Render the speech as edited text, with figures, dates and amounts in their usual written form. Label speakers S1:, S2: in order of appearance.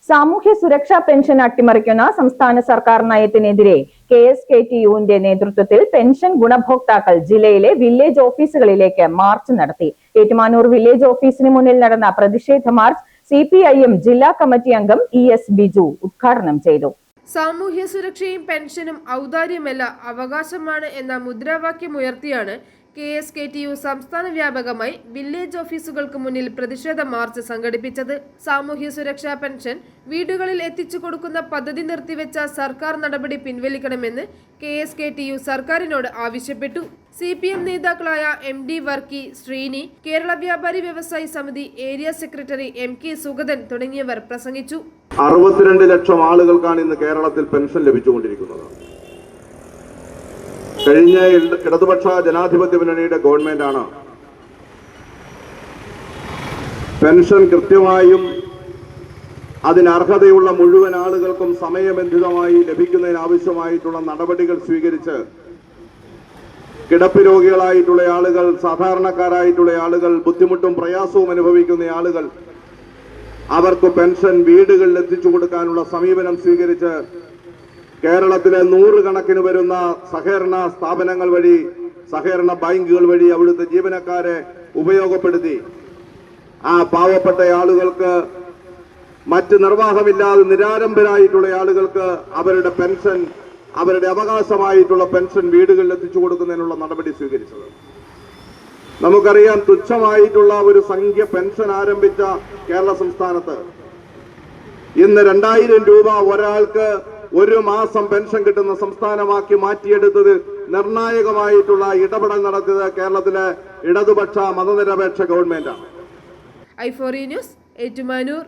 S1: സാമൂഹ്യ സുരക്ഷാ പെൻഷൻ അട്ടിമറിക്കുന്ന സംസ്ഥാന സർക്കാർ നയത്തിനെതിരെ KSKTUവിന്റെ നേതൃത്വത്തിൽ പെൻഷൻ ഗുണഭോക്താക്കൾ ജില്ലയിലെ വില്ലേജ് ഓഫീസുകളിലേക്ക് മാർച്ച് നടത്തി. ഏറ്റുമാനൂർ വില്ലേജ് ഓഫീസിന് മുന്നിൽ നടന്ന പ്രതിഷേധ മാർച്ച് CPIM ജില്ലാ കമ്മിറ്റി അംഗം ES ബിജു ഉദ്ഘാടനം ചെയ്തു.
S2: സാമൂഹ്യ സുരക്ഷയും പെൻഷനും ഔദാര്യമല്ല, അവകാശമാണ് എന്ന മുദ്രാവാക്യമുയർത്തിയാണ് KSKTU സംസ്ഥാന വ്യാപകമായി വില്ലേജ് ഓഫീസുകൾക്ക് മുന്നിൽ പ്രതിഷേധ മാർച്ച് സംഘടിപ്പിച്ചത്. സാമൂഹ്യ സുരക്ഷാ പെൻഷൻ വീടുകളിൽ എത്തിച്ചു കൊടുക്കുന്ന പദ്ധതി നിർത്തിവെച്ച സർക്കാർ നടപടി പിൻവലിക്കണമെന്ന് KSKTU സർക്കാരിനോട് ആവശ്യപ്പെട്ടു. CPM നേതാക്കളായ MD വർക്കി, ശ്രീനി, കേരള വ്യാപാരി വ്യവസായി സമിതി ഏരിയ സെക്രട്ടറി MK സുഗതൻ തുടങ്ങിയവർ പ്രസംഗിച്ചു.
S3: 62 ലക്ഷം ആളുകൾക്കാണ് ഇന്ന് കേരളത്തിൽ പെൻഷൻ ലഭിച്ചുകൊണ്ടിരിക്കുന്നത്. കഴിഞ്ഞ ഇടതുപക്ഷ ജനാധിപത്യ മുന്നണിയുടെ ഗവൺമെന്റാണ് പെൻഷൻ കൃത്യമായും അതിനർഹതയുള്ള മുഴുവൻ ആളുകൾക്കും സമയബന്ധിതമായി ലഭിക്കുന്നതിനാവശ്യമായിട്ടുള്ള നടപടികൾ സ്വീകരിച്ച് കിടപ്പ് രോഗികളായിട്ടുള്ള ആളുകൾ, സാധാരണക്കാരായിട്ടുള്ള ആളുകൾ, ബുദ്ധിമുട്ടും പ്രയാസവും അനുഭവിക്കുന്ന ആളുകൾ, അവർക്ക് പെൻഷൻ വീടുകളിൽ എത്തിച്ചു കൊടുക്കാനുള്ള സമീപനം സ്വീകരിച്ച് കേരളത്തിലെ 100 കണക്കിന് വരുന്ന സഹകരണ സ്ഥാപനങ്ങൾ വഴി, സഹകരണ ബാങ്കുകൾ വഴി അവിടുത്തെ ജീവനക്കാരെ ഉപയോഗപ്പെടുത്തി ആ പാവപ്പെട്ട ആളുകൾക്ക്, മറ്റ് നിർവാഹമില്ലാതെ നിരാലംബരായിട്ടുള്ള ആളുകൾക്ക് അവരുടെ പെൻഷൻ, അവരുടെ അവകാശമായിട്ടുള്ള പെൻഷൻ വീടുകളിൽ എത്തിച്ചു കൊടുക്കുന്നതിനുള്ള നടപടി സ്വീകരിച്ചത്. നമുക്കറിയാം, തുച്ഛമായിട്ടുള്ള ഒരു സംഖ്യ പെൻഷൻ ആരംഭിച്ച കേരള സംസ്ഥാനത്ത് ഇന്ന് 2000 രൂപ ഒരാൾക്ക് ഒരു മാസം പെൻഷൻ കിട്ടുന്ന സംസ്ഥാനമാക്കി മാറ്റിയെടുത്തത് നിർണായകമായിട്ടുള്ള ഇടപെടൽ നടത്തിയത് കേരളത്തിലെ ഇടതുപക്ഷ മതനിരപേക്ഷ ഗവൺമെന്റാണ്.
S2: i4E news, Ettumanoor.